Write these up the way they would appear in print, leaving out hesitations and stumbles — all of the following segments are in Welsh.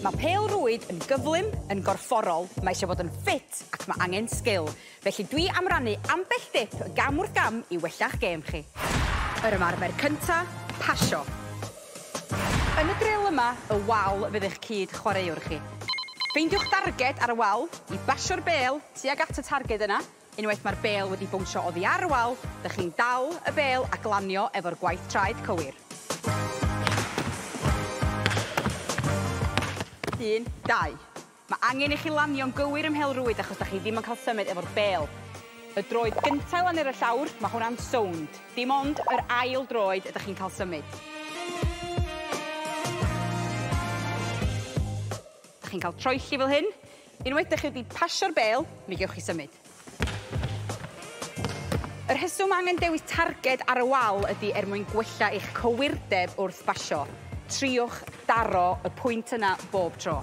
Mae pêl-rwyd yn gyflym, yn gorfforol, mae eisiau bod yn ffit ac mae angen sgil. Felly dwi am rannu ambell dip gam wrth gam i wella'ch gêm chi. Yr ymarfer cynta, pasio. Yn y drill yma, y wal fydd eich cyd chwaraewr chi. Ffeindiwch darged ar y wal i basio'r bêl tuag at y targed yna. Unwaith mae'r bêl wedi bwnsio oddi ar y wal, ydych chi'n dal y bêl a glanio efo'r gwaith traed cywir. 1, 2. Mae angen i chi lanio'n gywir ym mhêl-rwyd achos da chi ddim yn cael symud efo'r bêl. Y droed gyntaf lan i'r llawr, mae hwnna'n sownd. Dim ond yr ail droed ydych chi'n cael symud. Ydych chi'n cael troelli fel hyn. Unwaith ydych chi wedi pasio'r bêl, mi gewch chi symud. Yr rheswm angen dewis targed ar y wal ydy mwyn gwella eich cywirdeb wrth basio. Triwch daro y pwynt yna bob tro.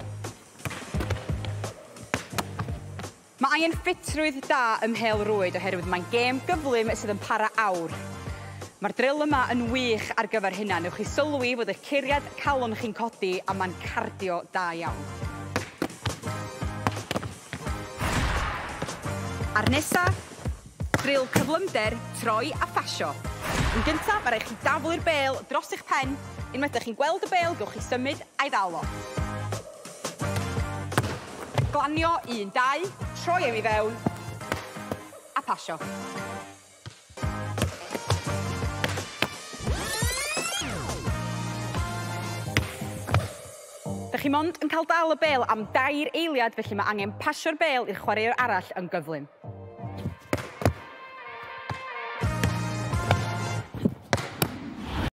Mae angen ffitrwydd da ym mhêl-rwyd oherwydd mae'n gêm gyflym sydd yn para awr. Mae'r drill yma yn wych ar gyfer hynna. Newch chi sylwi fod y curiad calon chi'n codi a mae'n cardio da iawn. Ar nesa, drill cyflymder, troi a phasio. Yn gyntaf, mae rhaid chi daflu'r bêl dros eich pen. Unwaith ydych chi'n gweld y bêl, gewch chi symud a'i ddal o. Glanio 1, 2, troi am i fewn, a pasio. Dych chi mond yn cael dal y bêl am 2 eiliad, felly mae angen pasio'r bêl i'r chwaraewr arall yn gyflym.